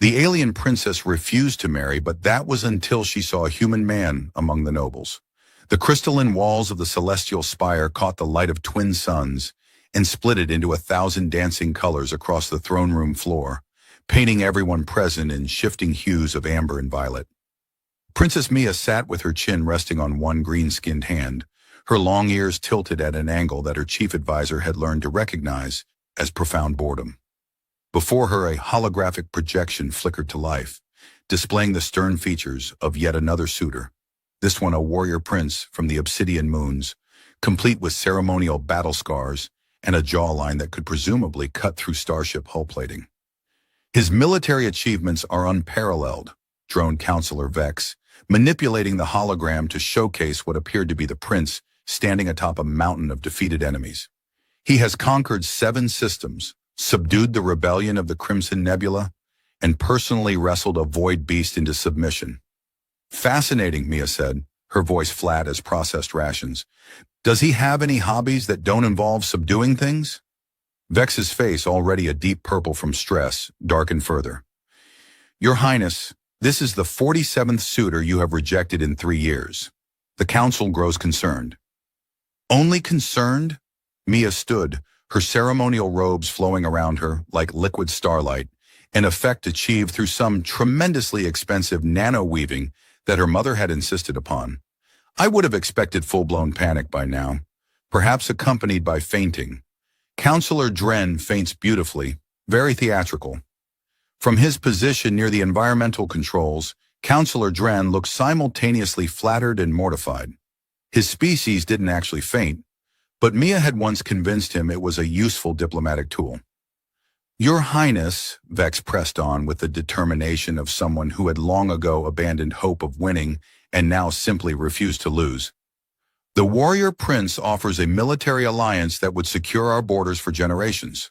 The alien princess refused to marry, but that was until she saw a human man among the nobles. The crystalline walls of the celestial spire caught the light of twin suns and split it into 1,000 dancing colors across the throne room floor, painting everyone present in shifting hues of amber and violet. Princess Mia sat with her chin resting on one green-skinned hand, her long ears tilted at an angle that her chief advisor had learned to recognize as profound boredom. Before her, a holographic projection flickered to life, displaying the stern features of yet another suitor, this one a warrior prince from the Obsidian Moons, complete with ceremonial battle scars and a jawline that could presumably cut through starship hull plating. His military achievements are unparalleled, droned Counselor Vex, manipulating the hologram to showcase what appeared to be the prince standing atop a mountain of defeated enemies. He has conquered 7 systems, subdued the rebellion of the Crimson Nebula, and personally wrestled a void beast into submission. Fascinating, Mia said, her voice flat as processed rations. Does he have any hobbies that don't involve subduing things? Vex's face, already a deep purple from stress, darkened further. Your Highness, this is the 47th suitor you have rejected in 3 years. The council grows concerned. Only concerned? Mia stood, her ceremonial robes flowing around her like liquid starlight, an effect achieved through some tremendously expensive nano-weaving that her mother had insisted upon. I would have expected full-blown panic by now, perhaps accompanied by fainting. Counselor Dren faints beautifully, very theatrical. From his position near the environmental controls, Counselor Dren looked simultaneously flattered and mortified. His species didn't actually faint, but Mia had once convinced him it was a useful diplomatic tool. Your Highness, Vex pressed on with the determination of someone who had long ago abandoned hope of winning and now simply refused to lose. The warrior prince offers a military alliance that would secure our borders for generations.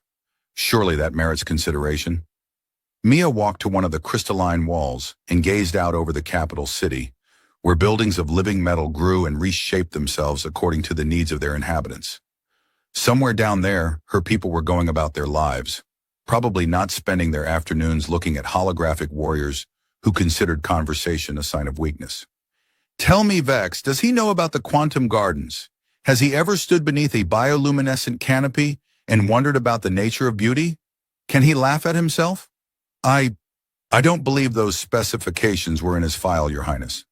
Surely that merits consideration. Mia walked to one of the crystalline walls and gazed out over the capital city, where buildings of living metal grew and reshaped themselves according to the needs of their inhabitants. Somewhere down there, her people were going about their lives, probably not spending their afternoons looking at holographic warriors who considered conversation a sign of weakness. Tell me, Vex, does he know about the quantum gardens? Has he ever stood beneath a bioluminescent canopy and wondered about the nature of beauty? Can he laugh at himself? I don't believe those specifications were in his file, Your Highness.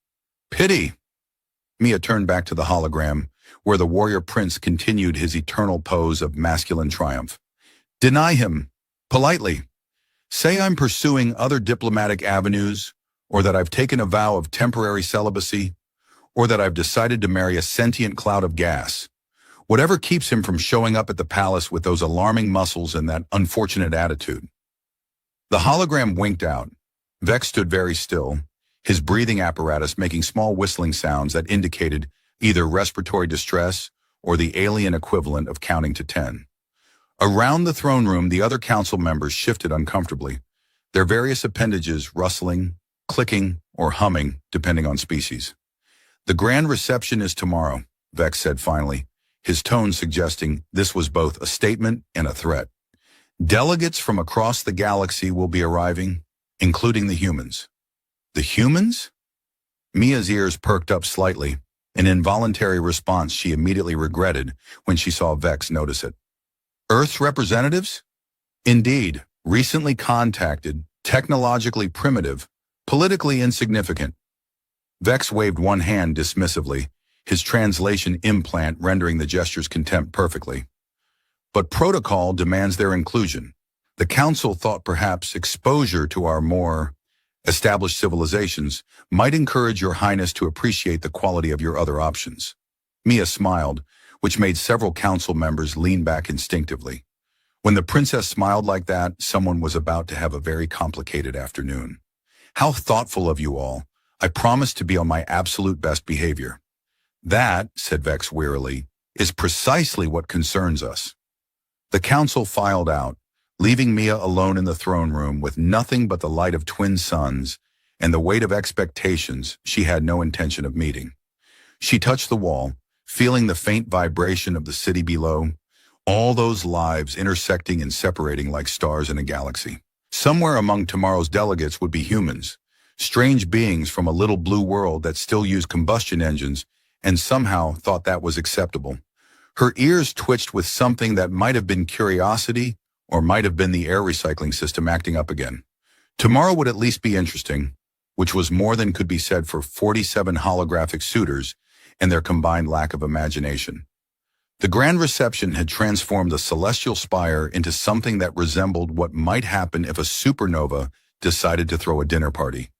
Pity. Mia turned back to the hologram, where the warrior prince continued his eternal pose of masculine triumph. Deny him, politely. Say I'm pursuing other diplomatic avenues, or that I've taken a vow of temporary celibacy, or that I've decided to marry a sentient cloud of gas. Whatever keeps him from showing up at the palace with those alarming muscles and that unfortunate attitude. The hologram winked out. Vex stood very still, his breathing apparatus making small whistling sounds that indicated either respiratory distress or the alien equivalent of counting to 10. Around the throne room, the other council members shifted uncomfortably, their various appendages rustling, clicking, or humming, depending on species. The grand reception is tomorrow, Vex said finally, his tone suggesting this was both a statement and a threat. Delegates from across the galaxy will be arriving, including the humans. The humans? Mia's ears perked up slightly, an involuntary response she immediately regretted when she saw Vex notice it. Earth's representatives? Indeed, recently contacted, technologically primitive, politically insignificant. Vex waved one hand dismissively, his translation implant rendering the gesture's contempt perfectly. But protocol demands their inclusion. The council thought perhaps exposure to our more established civilizations might encourage Your Highness to appreciate the quality of your other options. Mia smiled, which made several council members lean back instinctively. When the princess smiled like that, someone was about to have a very complicated afternoon. How thoughtful of you all. I promise to be on my absolute best behavior. That, said Vex wearily, is precisely what concerns us. The council filed out, leaving Mia alone in the throne room with nothing but the light of twin suns and the weight of expectations she had no intention of meeting. She touched the wall, feeling the faint vibration of the city below, all those lives intersecting and separating like stars in a galaxy. Somewhere among tomorrow's delegates would be humans, strange beings from a little blue world that still used combustion engines and somehow thought that was acceptable. Her ears twitched with something that might have been curiosity or might have been the air recycling system acting up again. Tomorrow would at least be interesting, which was more than could be said for 47 holographic suitors and their combined lack of imagination. The grand reception had transformed the celestial spire into something that resembled what might happen if a supernova decided to throw a dinner party.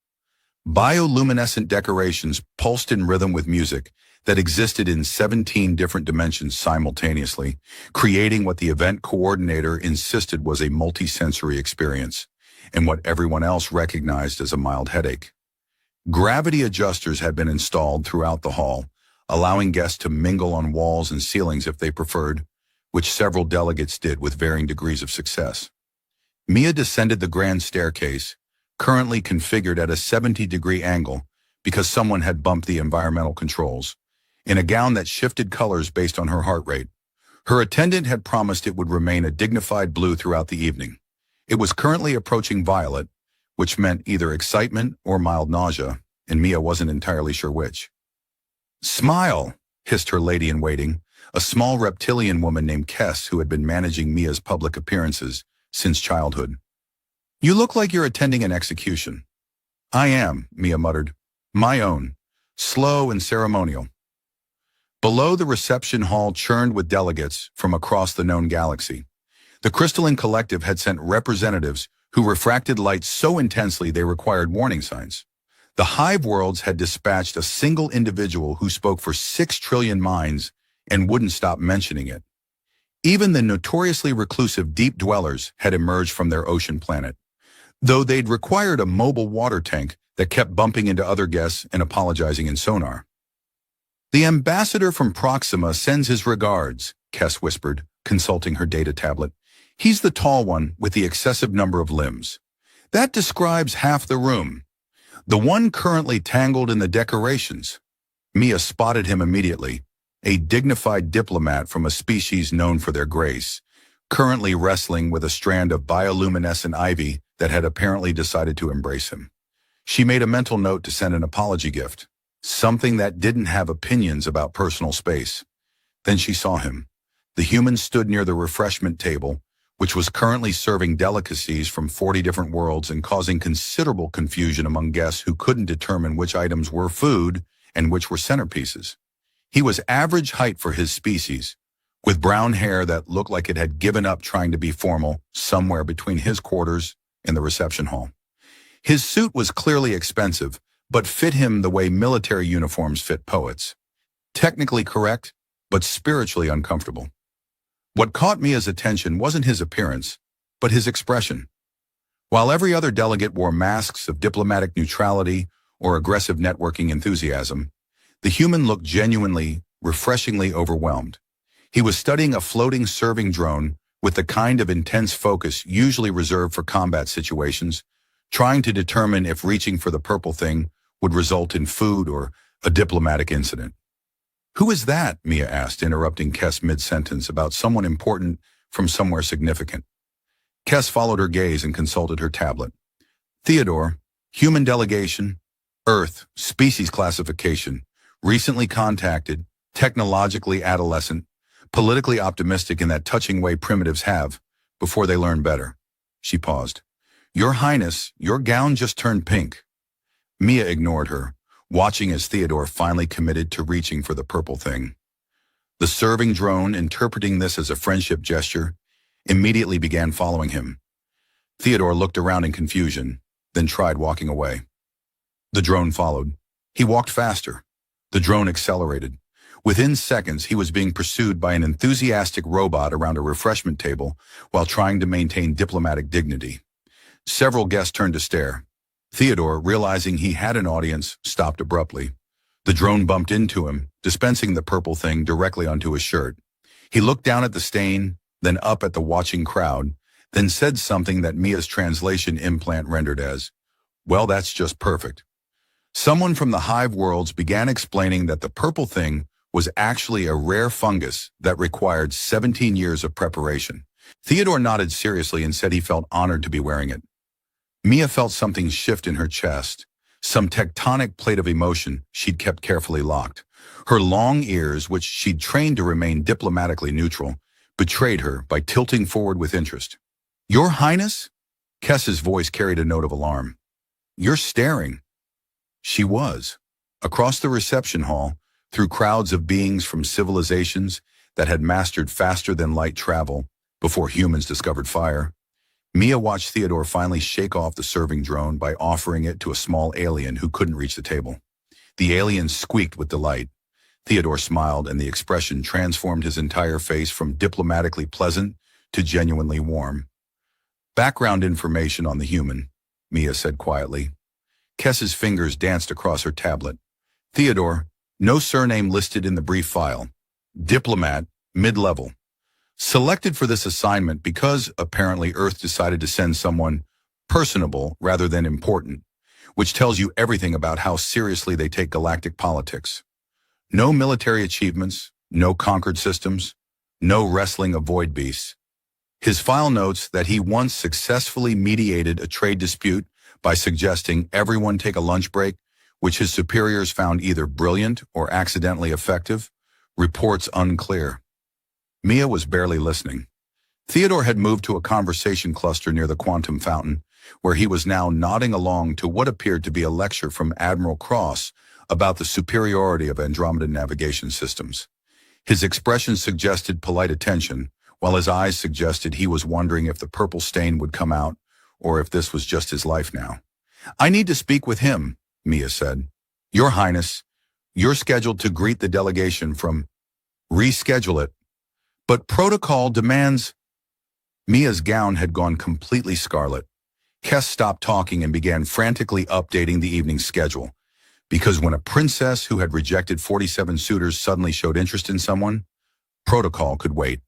Bioluminescent decorations pulsed in rhythm with music that existed in 17 different dimensions simultaneously, creating what the event coordinator insisted was a multisensory experience, and what everyone else recognized as a mild headache. Gravity adjusters had been installed throughout the hall, allowing guests to mingle on walls and ceilings if they preferred, which several delegates did with varying degrees of success. Mia descended the grand staircase, currently configured at a 70-degree angle because someone had bumped the environmental controls, in a gown that shifted colors based on her heart rate. Her attendant had promised it would remain a dignified blue throughout the evening. It was currently approaching violet, which meant either excitement or mild nausea, and Mia wasn't entirely sure which. "Smile," hissed her lady-in-waiting, a small reptilian woman named Kess who had been managing Mia's public appearances since childhood. "You look like you're attending an execution." "I am," Mia muttered. "My own. Slow and ceremonial." Below, the reception hall churned with delegates from across the known galaxy. The Crystalline Collective had sent representatives who refracted light so intensely they required warning signs. The Hive Worlds had dispatched a single individual who spoke for 6 trillion minds and wouldn't stop mentioning it. Even the notoriously reclusive Deep Dwellers had emerged from their ocean planet, though they'd required a mobile water tank that kept bumping into other guests and apologizing in sonar. "The ambassador from Proxima sends his regards," Kess whispered, consulting her data tablet. "He's the tall one with the excessive number of limbs. That describes half the room. The one currently tangled in the decorations." Mia spotted him immediately, a dignified diplomat from a species known for their grace, currently wrestling with a strand of bioluminescent ivy that had apparently decided to embrace him. She made a mental note to send an apology gift, something that didn't have opinions about personal space. Then she saw him. The human stood near the refreshment table, which was currently serving delicacies from 40 different worlds and causing considerable confusion among guests who couldn't determine which items were food and which were centerpieces. He was average height for his species, with brown hair that looked like it had given up trying to be formal somewhere between his quarters and the reception hall. His suit was clearly expensive, but fit him the way military uniforms fit poets. Technically correct, but spiritually uncomfortable. What caught Mia's attention wasn't his appearance, but his expression. While every other delegate wore masks of diplomatic neutrality or aggressive networking enthusiasm, the human looked genuinely, refreshingly overwhelmed. He was studying a floating serving drone with the kind of intense focus usually reserved for combat situations, trying to determine if reaching for the purple thing would result in food or a diplomatic incident. "Who is that?" Mia asked, interrupting Kess mid-sentence about someone important from somewhere significant. Kess followed her gaze and consulted her tablet. "Theodore, human delegation, Earth, species classification, recently contacted, technologically adolescent, politically optimistic in that touching way primitives have before they learn better." She paused. "Your Highness, your gown just turned pink." Mia ignored her, watching as Theodore finally committed to reaching for the purple thing. The serving drone, interpreting this as a friendship gesture, immediately began following him. Theodore looked around in confusion, then tried walking away. The drone followed. He walked faster. The drone accelerated. Within seconds, he was being pursued by an enthusiastic robot around a refreshment table while trying to maintain diplomatic dignity. Several guests turned to stare. Theodore, realizing he had an audience, stopped abruptly. The drone bumped into him, dispensing the purple thing directly onto his shirt. He looked down at the stain, then up at the watching crowd, then said something that Mia's translation implant rendered as, "Well, that's just perfect." Someone from the Hive Worlds began explaining that the purple thing was actually a rare fungus that required 17 years of preparation. Theodore nodded seriously and said he felt honored to be wearing it. Mia felt something shift in her chest, some tectonic plate of emotion she'd kept carefully locked. Her long ears, which she'd trained to remain diplomatically neutral, betrayed her by tilting forward with interest. "Your Highness?" Kess's voice carried a note of alarm. "You're staring." She was. Across the reception hall, through crowds of beings from civilizations that had mastered faster-than-light travel before humans discovered fire, Mia watched Theodore finally shake off the serving drone by offering it to a small alien who couldn't reach the table. The alien squeaked with delight. Theodore smiled, and the expression transformed his entire face from diplomatically pleasant to genuinely warm. "Background information on the human," Mia said quietly. Kess's fingers danced across her tablet. "Theodore, no surname listed in the brief file. Diplomat, mid-level. Selected for this assignment because, apparently, Earth decided to send someone personable rather than important, which tells you everything about how seriously they take galactic politics. No military achievements, no conquered systems, no wrestling of void beasts." His file notes that he once successfully mediated a trade dispute by suggesting everyone take a lunch break, which his superiors found either brilliant or accidentally effective. Reports unclear. Mia was barely listening. Theodore had moved to a conversation cluster near the quantum fountain, where he was now nodding along to what appeared to be a lecture from Admiral Cross about the superiority of Andromedan navigation systems. His expression suggested polite attention, while his eyes suggested he was wondering if the purple stain would come out, or if this was just his life now. "I need to speak with him," Mia said. "Your Highness, you're scheduled to greet the delegation from—" "Reschedule it. But protocol demands—" Mia's gown had gone completely scarlet. Kess stopped talking and began frantically updating the evening's schedule. Because when a princess who had rejected 47 suitors suddenly showed interest in someone, protocol could wait.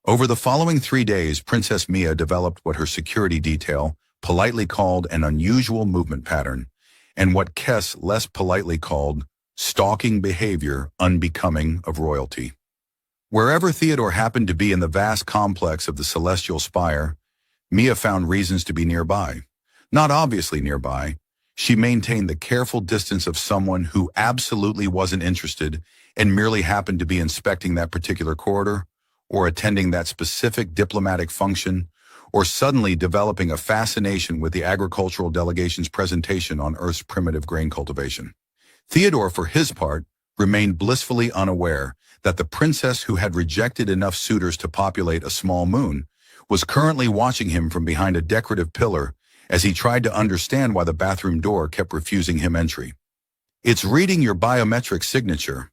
Over the following 3 days, Princess Mia developed what her security detail politely called an unusual movement pattern, and what Kess less politely called stalking behavior unbecoming of royalty. Wherever Theodore happened to be in the vast complex of the celestial spire, Mia found reasons to be nearby. Not obviously nearby, she maintained the careful distance of someone who absolutely wasn't interested and merely happened to be inspecting that particular corridor, or attending that specific diplomatic function, or suddenly developing a fascination with the agricultural delegation's presentation on Earth's primitive grain cultivation. Theodore, for his part, remained blissfully unaware that the princess who had rejected enough suitors to populate a small moon was currently watching him from behind a decorative pillar as he tried to understand why the bathroom door kept refusing him entry. "It's reading your biometric signature,"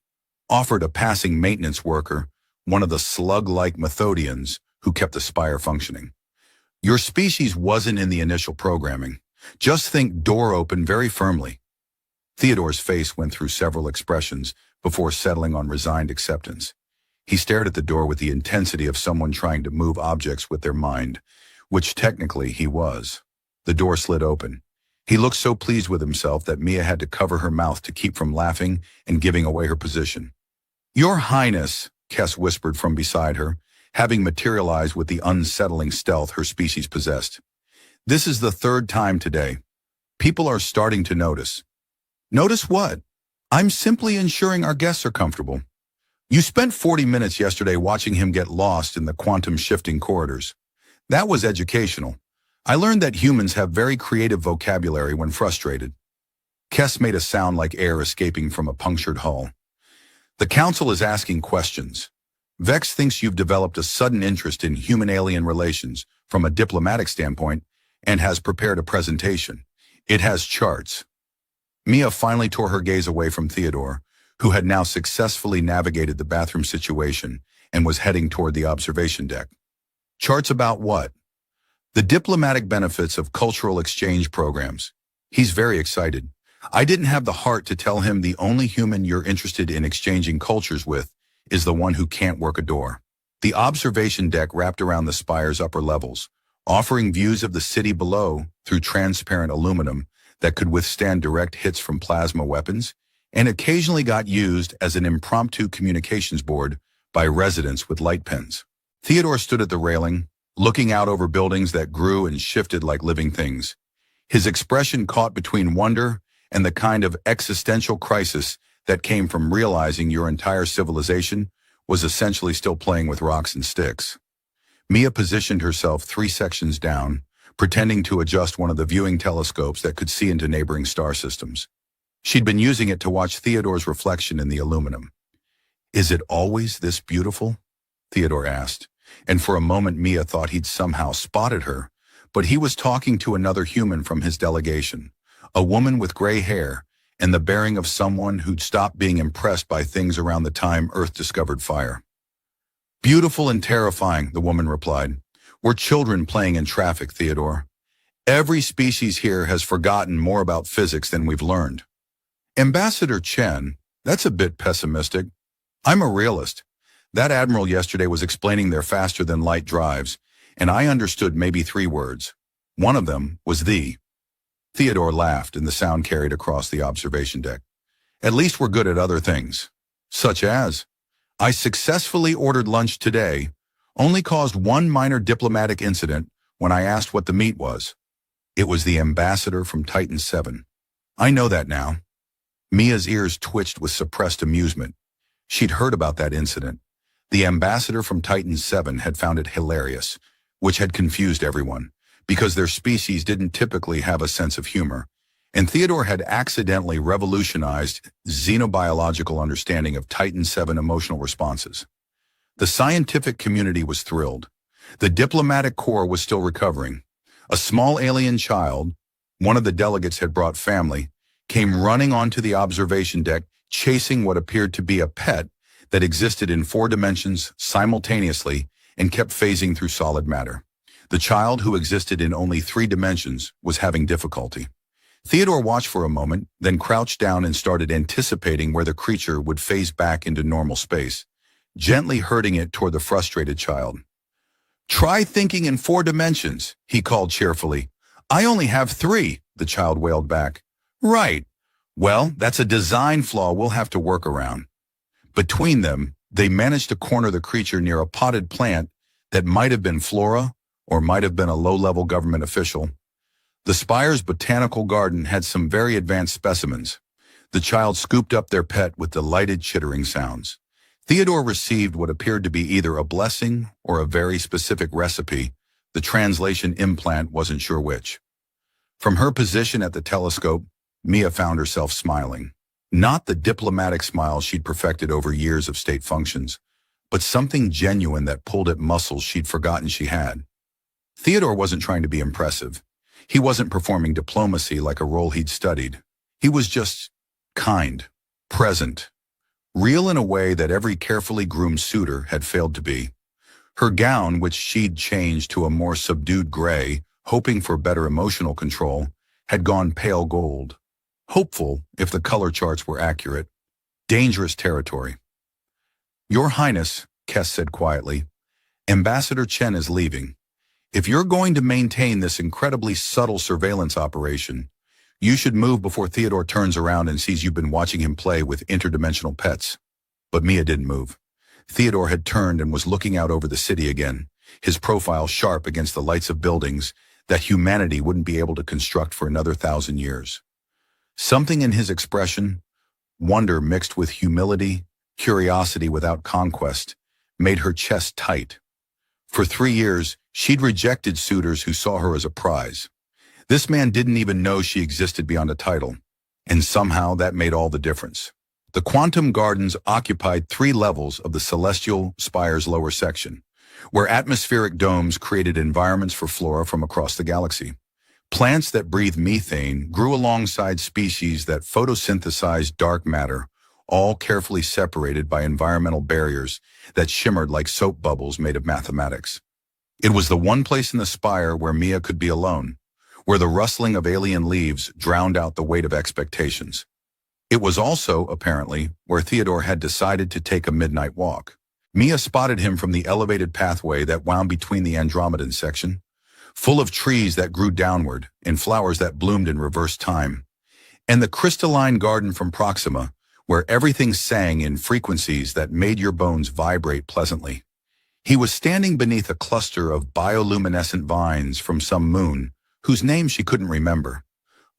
offered a passing maintenance worker, one of the slug-like Methodians who kept the spire functioning. "Your species wasn't in the initial programming. Just think door open very firmly." Theodore's face went through several expressions before settling on resigned acceptance. He stared at the door with the intensity of someone trying to move objects with their mind, which technically he was. The door slid open. He looked so pleased with himself that Mia had to cover her mouth to keep from laughing and giving away her position. "Your Highness," Kess whispered from beside her, having materialized with the unsettling stealth her species possessed. "This is the 3rd time today. People are starting to notice." "Notice what?" "I'm simply ensuring our guests are comfortable. You spent 40 minutes yesterday watching him get lost in the quantum shifting corridors. That was educational. I learned that humans have very creative vocabulary when frustrated." Kess made a sound like air escaping from a punctured hull. "The council is asking questions. Vex thinks you've developed a sudden interest in human-alien relations from a diplomatic standpoint and has prepared a presentation. It has charts." Mia finally tore her gaze away from Theodore, who had now successfully navigated the bathroom situation and was heading toward the observation deck. "Charts about what?" "The diplomatic benefits of cultural exchange programs." He's very excited. "I didn't have the heart to tell him the only human you're interested in exchanging cultures with is the one who can't work a door." The observation deck wrapped around the spire's upper levels, offering views of the city below through transparent aluminum that could withstand direct hits from plasma weapons, and occasionally got used as an impromptu communications board by residents with light pens. Theodore stood at the railing, looking out over buildings that grew and shifted like living things. his expression caught between wonder and the kind of existential crisis that came from realizing your entire civilization was essentially still playing with rocks and sticks. Mia positioned herself 3 sections down, pretending to adjust one of the viewing telescopes that could see into neighboring star systems. She'd been using it to watch Theodore's reflection in the aluminum. "Is it always this beautiful?" Theodore asked, and for a moment Mia thought he'd somehow spotted her, but he was talking to another human from his delegation, a woman with gray hair and the bearing of someone who'd stopped being impressed by things around the time Earth discovered fire. "Beautiful and terrifying," the woman replied. "We're children playing in traffic, Theodore. Every species here has forgotten more about physics than we've learned." "Ambassador Chen, that's a bit pessimistic. I'm a realist. That admiral yesterday was explaining their faster-than-light drives, and I understood maybe 3 words. One of them was thee." Theodore laughed, and the sound carried across the observation deck. "At least we're good at other things. Such as, I successfully ordered lunch today, only caused one minor diplomatic incident when I asked what the meat was. It was the ambassador from Titan 7. I know that now." Mia's ears twitched with suppressed amusement. She'd heard about that incident. The ambassador from Titan 7 had found it hilarious, which had confused everyone, because their species didn't typically have a sense of humor, and Theodore had accidentally revolutionized xenobiological understanding of Titan 7 emotional responses. The scientific community was thrilled. The diplomatic corps was still recovering. A small alien child, one of the delegates had brought family, came running onto the observation deck, chasing what appeared to be a pet that existed in 4 dimensions simultaneously and kept phasing through solid matter. The child, who existed in only 3 dimensions, was having difficulty. Theodore watched for a moment, then crouched down and started anticipating where the creature would phase back into normal space, gently herding it toward the frustrated child. "Try thinking in 4 dimensions, he called cheerfully. "I only have 3, the child wailed back. "Right. Well, that's a design flaw we'll have to work around." Between them, they managed to corner the creature near a potted plant that might have been flora or might have been a low-level government official. The Spire's botanical garden had some very advanced specimens. The child scooped up their pet with delighted chittering sounds. Theodore received what appeared to be either a blessing or a very specific recipe. The translation implant wasn't sure which. From her position at the telescope, Mia found herself smiling. Not the diplomatic smile she'd perfected over years of state functions, but something genuine that pulled at muscles she'd forgotten she had. Theodore wasn't trying to be impressive. He wasn't performing diplomacy like a role he'd studied. He was just kind, present, real in a way that every carefully groomed suitor had failed to be. Her gown, which she'd changed to a more subdued gray, hoping for better emotional control, had gone pale gold. Hopeful, if the color charts were accurate. Dangerous territory. "Your Highness," Kess said quietly, "Ambassador Chen is leaving. If you're going to maintain this incredibly subtle surveillance operation, you should move before Theodore turns around and sees you've been watching him play with interdimensional pets." But Mia didn't move. Theodore had turned and was looking out over the city again, his profile sharp against the lights of buildings that humanity wouldn't be able to construct for another 1,000 years. Something in his expression, wonder mixed with humility, curiosity without conquest, made her chest tight. For 3 years, she'd rejected suitors who saw her as a prize. This man didn't even know she existed beyond a title, and somehow that made all the difference. The quantum gardens occupied 3 levels of the celestial spire's lower section, where atmospheric domes created environments for flora from across the galaxy. Plants that breathe methane grew alongside species that photosynthesized dark matter, all carefully separated by environmental barriers that shimmered like soap bubbles made of mathematics. It was the one place in the spire where Mia could be alone, where the rustling of alien leaves drowned out the weight of expectations. It was also, apparently, where Theodore had decided to take a midnight walk. Mia spotted him from the elevated pathway that wound between the Andromedan section, full of trees that grew downward and flowers that bloomed in reverse time, and the crystalline garden from Proxima, where everything sang in frequencies that made your bones vibrate pleasantly. He was standing beneath a cluster of bioluminescent vines from some moon, whose name she couldn't remember,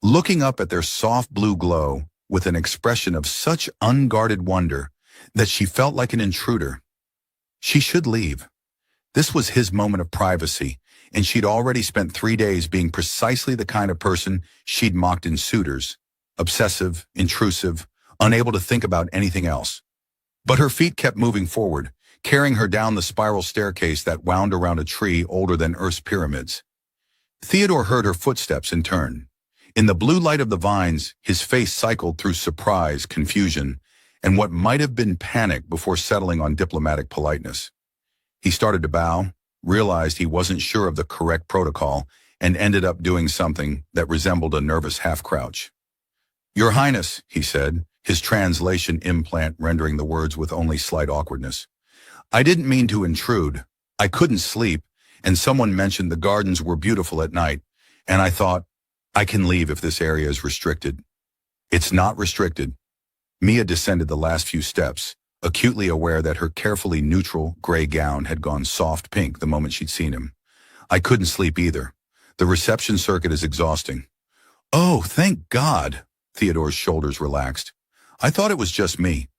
looking up at their soft blue glow with an expression of such unguarded wonder that she felt like an intruder. She should leave. This was his moment of privacy, and she'd already spent 3 days being precisely the kind of person she'd mocked in Suitors, obsessive, intrusive, unable to think about anything else. But her feet kept moving forward, carrying her down the spiral staircase that wound around a tree older than Earth's pyramids. Theodore heard her footsteps and turned. In the blue light of the vines, his face cycled through surprise, confusion, and what might have been panic before settling on diplomatic politeness. He started to bow, realized he wasn't sure of the correct protocol, and ended up doing something that resembled a nervous half-crouch. "Your Highness," he said, his translation implant rendering the words with only slight awkwardness. "I didn't mean to intrude. I couldn't sleep, and someone mentioned the gardens were beautiful at night, and I thought, I can leave if this area is restricted." "It's not restricted." Mia descended the last few steps, acutely aware that her carefully neutral gray gown had gone soft pink the moment she'd seen him. "I couldn't sleep either. The reception circuit is exhausting." "Oh, thank God." Theodore's shoulders relaxed. "I thought it was just me.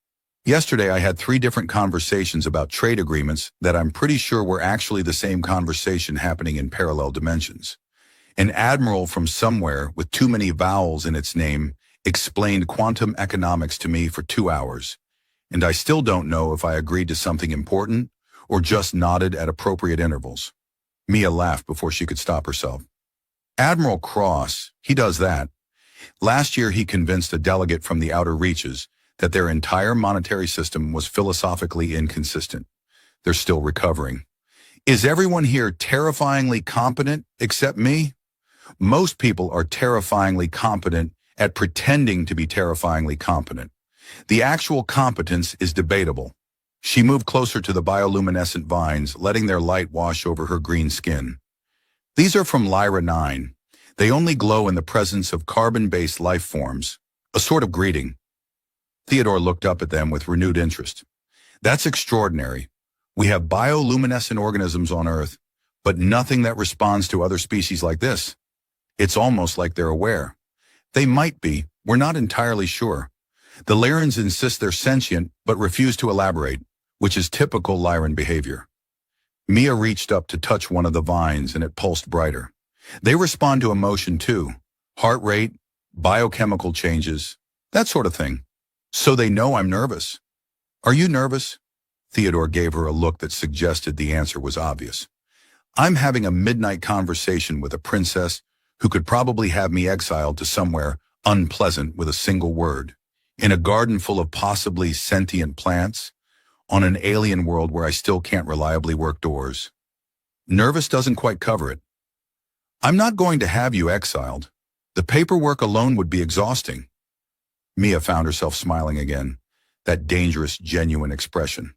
Yesterday I had 3 different conversations about trade agreements that I'm pretty sure were actually the same conversation happening in parallel dimensions. An admiral from somewhere with too many vowels in its name explained quantum economics to me for 2 hours, and I still don't know if I agreed to something important or just nodded at appropriate intervals." Mia laughed before she could stop herself. "Admiral Cross, he does that. Last year he convinced a delegate from the outer reaches that their entire monetary system was philosophically inconsistent. They're still recovering. Is everyone here terrifyingly competent except me? Most people are terrifyingly competent at pretending to be terrifyingly competent. The actual competence is debatable." She moved closer to the bioluminescent vines, letting their light wash over her green skin. "These are from Lyra 9. They only glow in the presence of carbon-based life forms, a sort of greeting." Theodore looked up at them with renewed interest. "That's extraordinary. We have bioluminescent organisms on Earth, but nothing that responds to other species like this. It's almost like they're aware. They might be, we're not entirely sure. The Lyrans insist they're sentient, but refuse to elaborate, which is typical Lyran behavior." Mia reached up to touch one of the vines and it pulsed brighter. "They respond to emotion too. Heart rate, biochemical changes, that sort of thing. So they know I'm nervous." "Are you nervous?" Theodore gave her a look that suggested the answer was obvious. "I'm having a midnight conversation with a princess who could probably have me exiled to somewhere unpleasant with a single word, in a garden full of possibly sentient plants, on an alien world where I still can't reliably work doors. Nervous doesn't quite cover it. I'm not going to have you exiled. The paperwork alone would be exhausting." Mia found herself smiling again, that dangerous, genuine expression.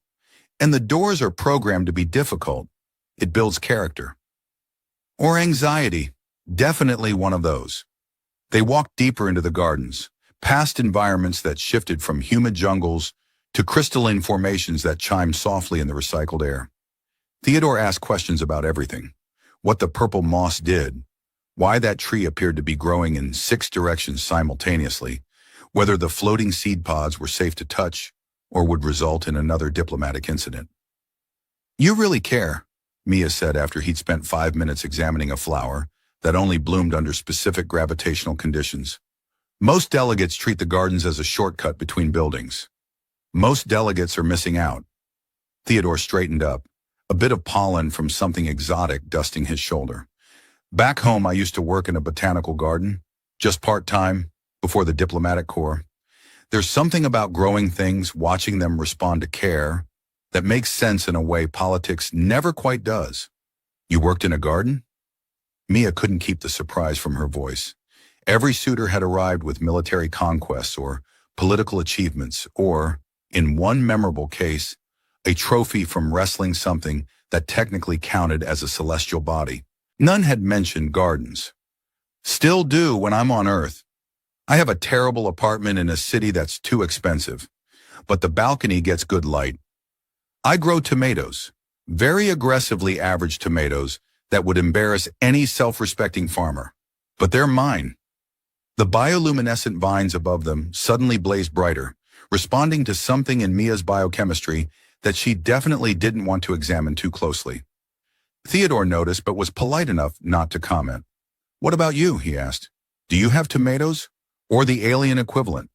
"And the doors are programmed to be difficult. It builds character." "Or anxiety. Definitely one of those." They walked deeper into the gardens, past environments that shifted from humid jungles to crystalline formations that chimed softly in the recycled air. Theodore asked questions about everything: what the purple moss did, why that tree appeared to be growing in 6 directions simultaneously, whether the floating seed pods were safe to touch or would result in another diplomatic incident. "You really care," Mia said after he'd spent 5 minutes examining a flower that only bloomed under specific gravitational conditions. "Most delegates treat the gardens as a shortcut between buildings. Most delegates are missing out." Theodore straightened up, a bit of pollen from something exotic dusting his shoulder. "Back home I used to work in a botanical garden, just part-time, before the diplomatic corps. There's something about growing things, watching them respond to care, that makes sense in a way politics never quite does." "You worked in a garden?" Mia couldn't keep the surprise from her voice. Every suitor had arrived with military conquests or political achievements or, in one memorable case, a trophy from wrestling something that technically counted as a celestial body. None had mentioned gardens. "Still do when I'm on Earth. I have a terrible apartment in a city that's too expensive, but the balcony gets good light. I grow tomatoes, very aggressively average tomatoes that would embarrass any self-respecting farmer. But they're mine. The bioluminescent vines above them suddenly blazed brighter, responding to something in Mia's biochemistry that she definitely didn't want to examine too closely. Theodore noticed but was polite enough not to comment. "What about you?" he asked. "Do you have tomatoes? Or the alien equivalent?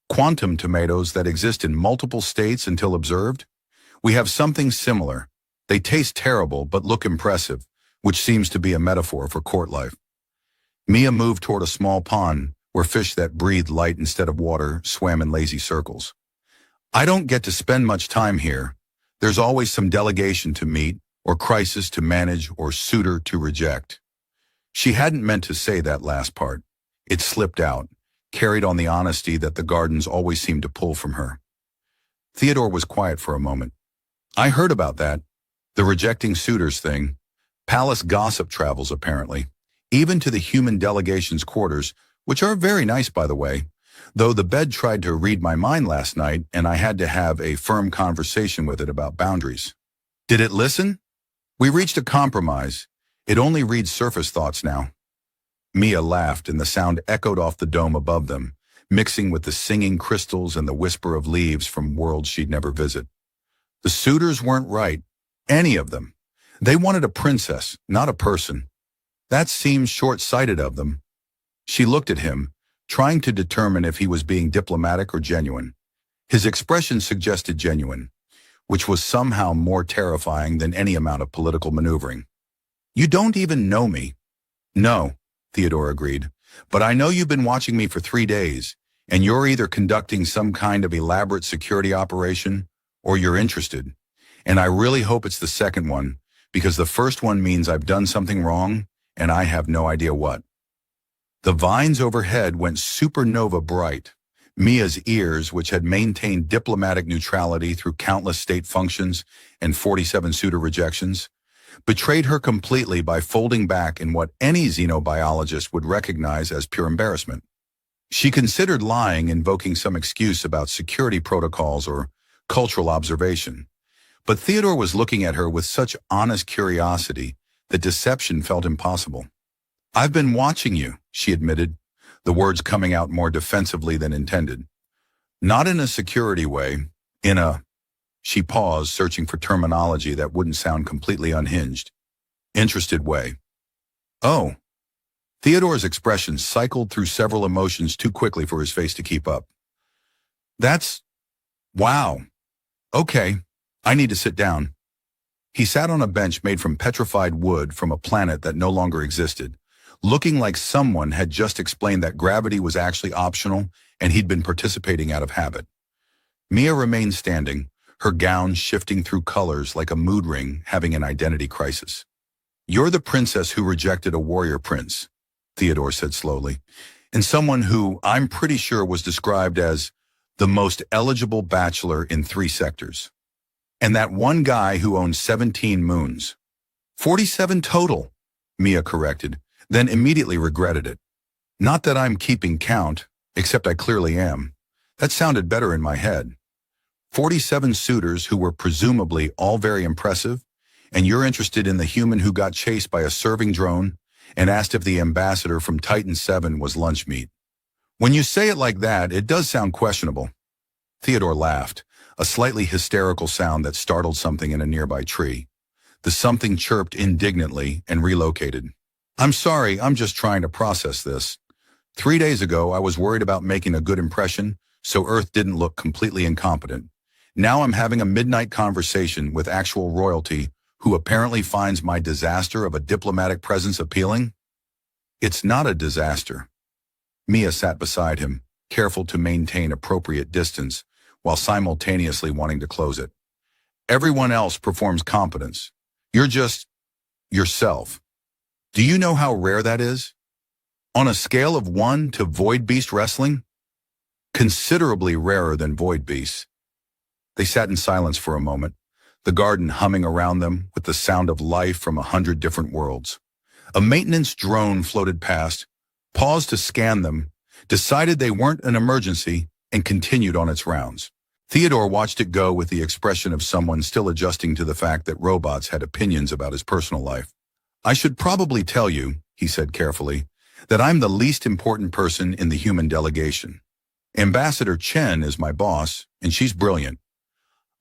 Quantum tomatoes that exist in multiple states until observed? We have something similar. They taste terrible but look impressive, which seems to be a metaphor for court life." Mia moved toward a small pond where fish that breathed light instead of water swam in lazy circles. "I don't get to spend much time here. There's always some delegation to meet, or crisis to manage, or suitor to reject." She hadn't meant to say that last part. It slipped out, carried on the honesty that the gardens always seemed to pull from her. Theodore was quiet for a moment. "I heard about that. The rejecting suitors thing. Palace gossip travels, apparently. Even to the human delegation's quarters, which are very nice, by the way, though the bed tried to read my mind last night and I had to have a firm conversation with it about boundaries." "Did it listen?" "We reached a compromise. It only reads surface thoughts now." Mia laughed and the sound echoed off the dome above them, mixing with the singing crystals and the whisper of leaves from worlds she'd never visit. The suitors weren't right. Any of them. They wanted a princess, not a person. That seemed short-sighted of them. She looked at him, trying to determine if he was being diplomatic or genuine. His expression suggested genuine, which was somehow more terrifying than any amount of political maneuvering. "You don't even know me." "No," Theodore agreed, "but I know you've been watching me for 3 days, and you're either conducting some kind of elaborate security operation, or you're interested. And I really hope it's the second one, because the first one means I've done something wrong, and I have no idea what." The vines overhead went supernova bright. Mia's ears, which had maintained diplomatic neutrality through countless state functions and 47 suitor rejections, betrayed her completely by folding back in what any xenobiologist would recognize as pure embarrassment. She considered lying, invoking some excuse about security protocols or cultural observation. But Theodore was looking at her with such honest curiosity that deception felt impossible. "I've been watching you," she admitted, the words coming out more defensively than intended. "Not in a security way, in a—" She paused, searching for terminology that wouldn't sound completely unhinged. "Interested way." "Oh." Theodore's expression cycled through several emotions too quickly for his face to keep up. "That's... wow. Okay, I need to sit down." He sat on a bench made from petrified wood from a planet that no longer existed, looking like someone had just explained that gravity was actually optional and he'd been participating out of habit. Mia remained standing, her gown shifting through colors like a mood ring having an identity crisis. "You're the princess who rejected a warrior prince," Theodore said slowly, "and someone who I'm pretty sure was described as the most eligible bachelor in 3 sectors. And that one guy who owned 17 moons. 47 total," Mia corrected, then immediately regretted it. "Not that I'm keeping count, except I clearly am. That sounded better in my head. 47 suitors who were presumably all very impressive, and you're interested in the human who got chased by a serving drone and asked if the ambassador from Titan 7 was lunch meat. When you say it like that, it does sound questionable." Theodore laughed, a slightly hysterical sound that startled something in a nearby tree. The something chirped indignantly and relocated. "I'm sorry, I'm just trying to process this. 3 days ago, I was worried about making a good impression, so Earth didn't look completely incompetent. Now I'm having a midnight conversation with actual royalty who apparently finds my disaster of a diplomatic presence appealing? It's not a disaster." Mia sat beside him, careful to maintain appropriate distance, while simultaneously wanting to close it. "Everyone else performs competence. You're just yourself. Do you know how rare that is? On a scale of 1 to void beast wrestling? Considerably rarer than void beasts." They sat in silence for a moment, the garden humming around them with the sound of life from 100 different worlds. A maintenance drone floated past, paused to scan them, decided they weren't an emergency, and continued on its rounds. Theodore watched it go with the expression of someone still adjusting to the fact that robots had opinions about his personal life. I should probably tell you, he said carefully, that I'm the least important person in the human delegation. Ambassador Chen is my boss, and she's brilliant.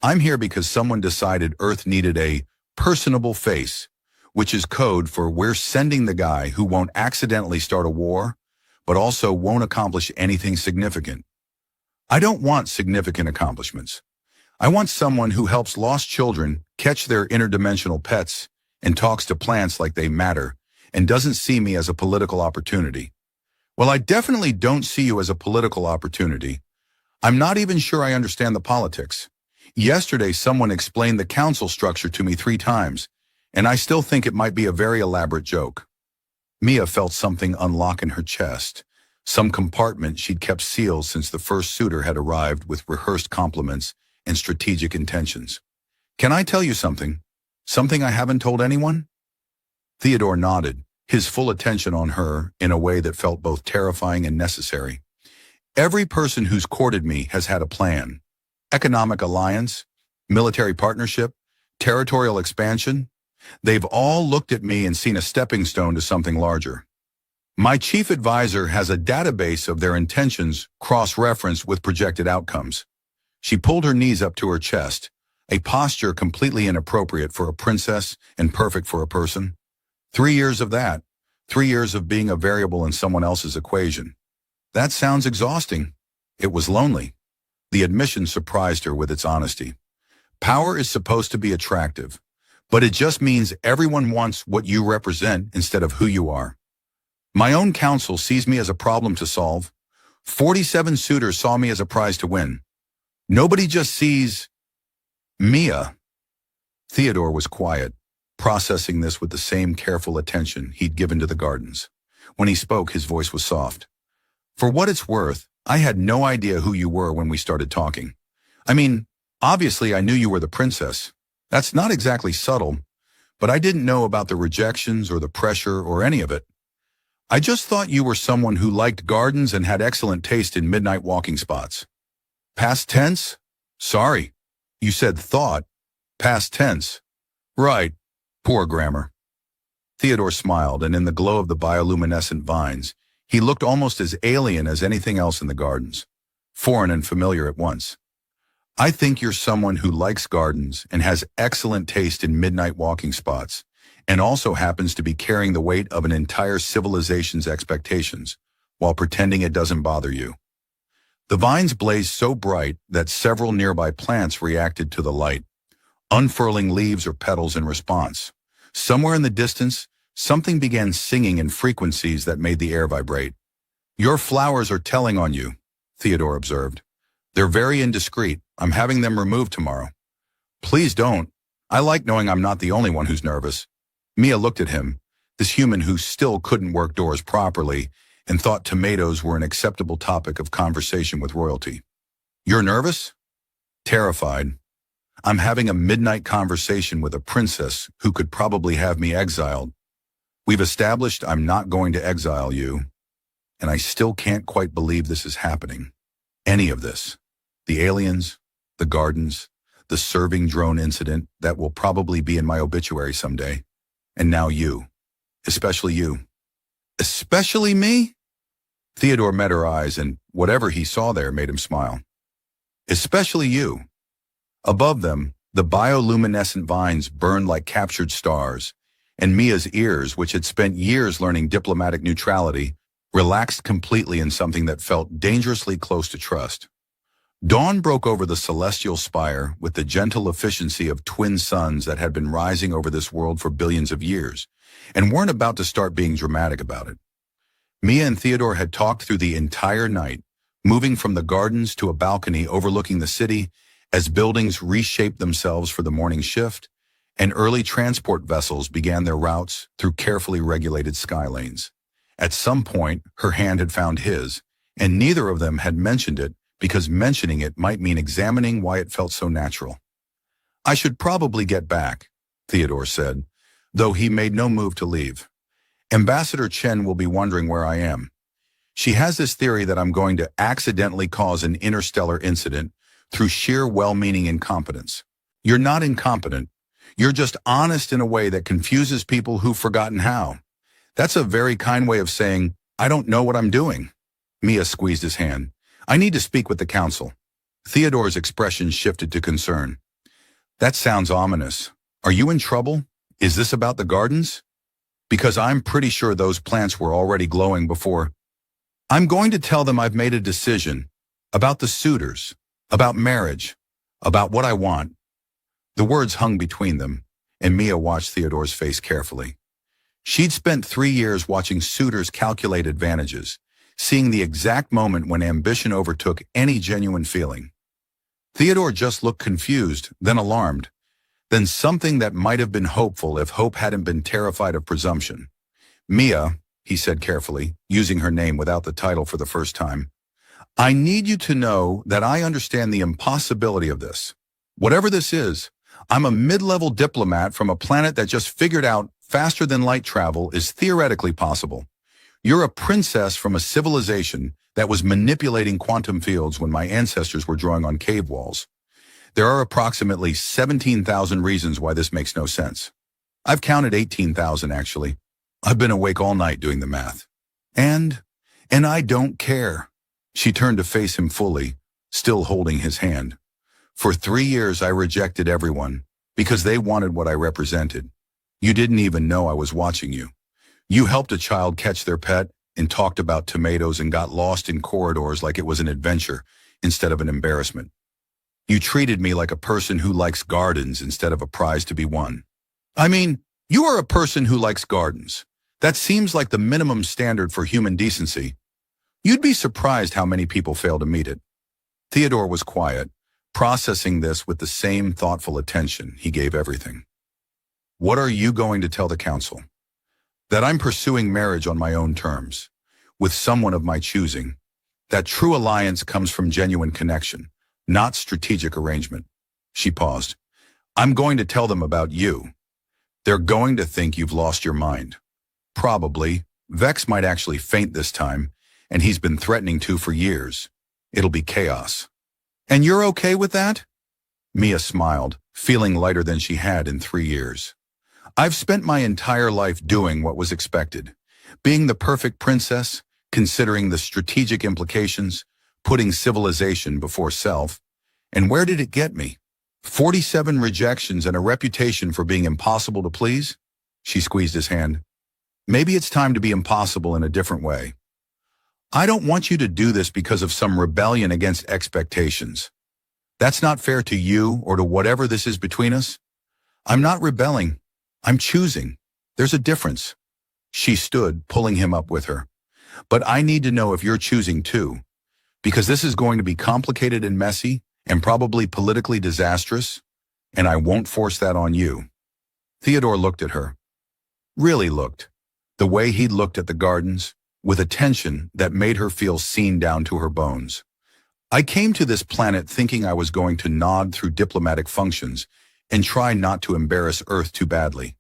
I'm here because someone decided Earth needed a personable face, which is code for we're sending the guy who won't accidentally start a war, but also won't accomplish anything significant. I don't want significant accomplishments. I want someone who helps lost children catch their interdimensional pets and talks to plants like they matter and doesn't see me as a political opportunity. Well, I definitely don't see you as a political opportunity. I'm not even sure I understand the politics. Yesterday, someone explained the council structure to me 3 times, and I still think it might be a very elaborate joke. Mia felt something unlock in her chest, some compartment she'd kept sealed since the first suitor had arrived with rehearsed compliments and strategic intentions. Can I tell you something? Something I haven't told anyone? Theodore nodded, his full attention on her in a way that felt both terrifying and necessary. Every person who's courted me has had a plan. Economic alliance, military partnership, territorial expansion. They've all looked at me and seen a stepping stone to something larger. My chief advisor has a database of their intentions cross-referenced with projected outcomes. She pulled her knees up to her chest, a posture completely inappropriate for a princess and perfect for a person. 3 years of that, 3 years of being a variable in someone else's equation. That sounds exhausting. It was lonely. The admission surprised her with its honesty. Power is supposed to be attractive, but it just means everyone wants what you represent instead of who you are. My own council sees me as a problem to solve. 47 suitors saw me as a prize to win. Nobody just sees Mia. Theodore was quiet, processing this with the same careful attention he'd given to the gardens. When he spoke, his voice was soft. For what it's worth, I had no idea who you were when we started talking. I mean, obviously I knew you were the princess. That's not exactly subtle, but I didn't know about the rejections or the pressure or any of it. I just thought you were someone who liked gardens and had excellent taste in midnight walking spots. Past tense? Sorry. You said thought. Past tense. Right. Poor grammar. Theodore smiled, and in the glow of the bioluminescent vines, he looked almost as alien as anything else in the gardens, foreign and familiar at once. I think you're someone who likes gardens and has excellent taste in midnight walking spots, and also happens to be carrying the weight of an entire civilization's expectations, while pretending it doesn't bother you. The vines blazed so bright that several nearby plants reacted to the light, unfurling leaves or petals in response. Somewhere in the distance, something began singing in frequencies that made the air vibrate. Your flowers are telling on you, Theodore observed. They're very indiscreet. I'm having them removed tomorrow. Please don't. I like knowing I'm not the only one who's nervous. Mia looked at him, this human who still couldn't work doors properly and thought tomatoes were an acceptable topic of conversation with royalty. You're nervous? Terrified. I'm having a midnight conversation with a princess who could probably have me exiled. We've established I'm not going to exile you, and I still can't quite believe this is happening. Any of this. The aliens, the gardens, the serving drone incident that will probably be in my obituary someday. And now you. Especially you. Especially me? Theodore met her eyes, and whatever he saw there made him smile. Especially you. Above them, the bioluminescent vines burned like captured stars, and Mia's ears, which had spent years learning diplomatic neutrality, relaxed completely in something that felt dangerously close to trust. Dawn broke over the celestial spire with the gentle efficiency of twin suns that had been rising over this world for billions of years, and weren't about to start being dramatic about it. Mia and Theodore had talked through the entire night, moving from the gardens to a balcony overlooking the city as buildings reshaped themselves for the morning shift, and early transport vessels began their routes through carefully regulated sky lanes. At some point, her hand had found his, and neither of them had mentioned it because mentioning it might mean examining why it felt so natural. I should probably get back, Theodore said, though he made no move to leave. Ambassador Chen will be wondering where I am. She has this theory that I'm going to accidentally cause an interstellar incident through sheer well-meaning incompetence. You're not incompetent. You're just honest in a way that confuses people who've forgotten how. That's a very kind way of saying, I don't know what I'm doing. Mia squeezed his hand. I need to speak with the council. Theodore's expression shifted to concern. That sounds ominous. Are you in trouble? Is this about the gardens? Because I'm pretty sure those plants were already glowing before. I'm going to tell them I've made a decision about the suitors, about marriage, about what I want. The words hung between them, and Mia watched Theodore's face carefully. She'd spent 3 years watching suitors calculate advantages, seeing the exact moment when ambition overtook any genuine feeling. Theodore just looked confused, then alarmed, then something that might have been hopeful if hope hadn't been terrified of presumption. Mia, he said carefully, using her name without the title for the first time, I need you to know that I understand the impossibility of this. Whatever this is, I'm a mid-level diplomat from a planet that just figured out faster than light travel is theoretically possible. You're a princess from a civilization that was manipulating quantum fields when my ancestors were drawing on cave walls. There are approximately 17,000 reasons why this makes no sense. I've counted 18,000 actually. I've been awake all night doing the math. And I don't care. She turned to face him fully, still holding his hand. For 3 years I rejected everyone because they wanted what I represented. You didn't even know I was watching you. You helped a child catch their pet and talked about tomatoes and got lost in corridors like it was an adventure instead of an embarrassment. You treated me like a person who likes gardens instead of a prize to be won. I mean, you are a person who likes gardens. That seems like the minimum standard for human decency. You'd be surprised how many people fail to meet it. Theodore was quiet, processing this with the same thoughtful attention he gave everything. What are you going to tell the council? That I'm pursuing marriage on my own terms, with someone of my choosing. That true alliance comes from genuine connection, not strategic arrangement. She paused. I'm going to tell them about you. They're going to think you've lost your mind. Probably. Vex might actually faint this time, and he's been threatening to for years. It'll be chaos. And you're okay with that? Mia smiled, feeling lighter than she had in 3 years. I've spent my entire life doing what was expected, being the perfect princess, considering the strategic implications, putting civilization before self. And where did it get me? 47 rejections and a reputation for being impossible to please? She squeezed his hand. Maybe it's time to be impossible in a different way. I don't want you to do this because of some rebellion against expectations. That's not fair to you or to whatever this is between us. I'm not rebelling. I'm choosing. There's a difference. She stood, pulling him up with her. But I need to know if you're choosing too, because this is going to be complicated and messy and probably politically disastrous, and I won't force that on you. Theodore looked at her. Really looked. The way he'd looked at the gardens, with attention that made her feel seen down to her bones. I came to this planet thinking I was going to nod through diplomatic functions and try not to embarrass Earth too badly.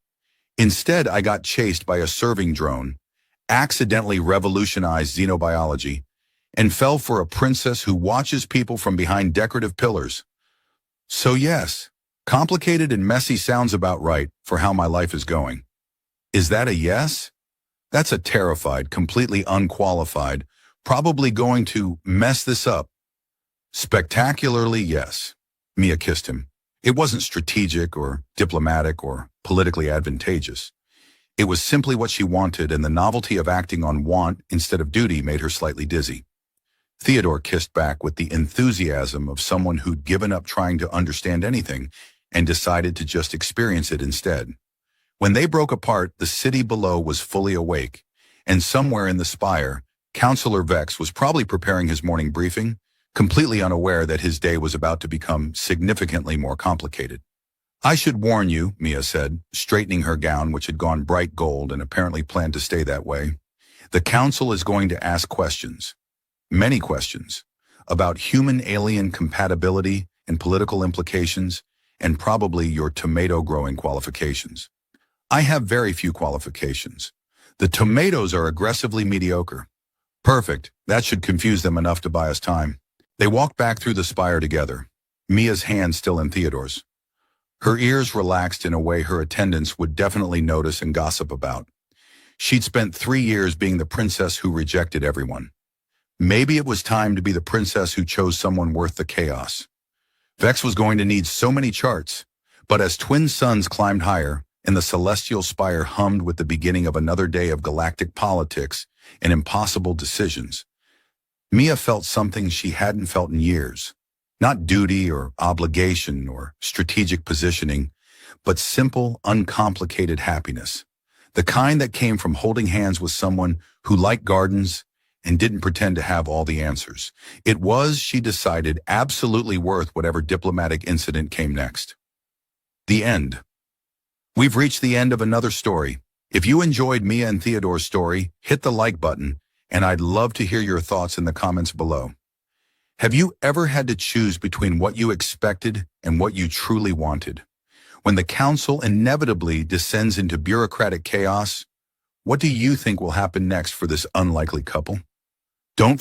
Instead, I got chased by a serving drone, accidentally revolutionized xenobiology, and fell for a princess who watches people from behind decorative pillars. So yes, complicated and messy sounds about right for how my life is going. Is that a yes? That's a terrified, completely unqualified, probably going to mess this up. Spectacularly yes. Mia kissed him. It wasn't strategic or diplomatic or politically advantageous. It was simply what she wanted, and the novelty of acting on want instead of duty made her slightly dizzy. Theodore kissed back with the enthusiasm of someone who'd given up trying to understand anything and decided to just experience it instead. When they broke apart, the city below was fully awake, and somewhere in the spire, Counselor Vex was probably preparing his morning briefing, completely unaware that his day was about to become significantly more complicated. I should warn you, Mia said, straightening her gown, which had gone bright gold and apparently planned to stay that way. The council is going to ask questions, many questions, about human-alien compatibility and political implications, and probably your tomato-growing qualifications. I have very few qualifications. The tomatoes are aggressively mediocre. Perfect. That should confuse them enough to buy us time. They walked back through the spire together, Mia's hand still in Theodore's. Her ears relaxed in a way her attendants would definitely notice and gossip about. She'd spent 3 years being the princess who rejected everyone. Maybe it was time to be the princess who chose someone worth the chaos. Vex was going to need so many charts, but as twin suns climbed higher and the celestial spire hummed with the beginning of another day of galactic politics and impossible decisions, Mia felt something she hadn't felt in years. Not duty or obligation or strategic positioning, but simple, uncomplicated happiness. The kind that came from holding hands with someone who liked gardens and didn't pretend to have all the answers. It was, she decided, absolutely worth whatever diplomatic incident came next. The end. We've reached the end of another story. If you enjoyed Mia and Theodore's story, hit the like button, and I'd love to hear your thoughts in the comments below. Have you ever had to choose between what you expected and what you truly wanted? When the council inevitably descends into bureaucratic chaos, what do you think will happen next for this unlikely couple? Don't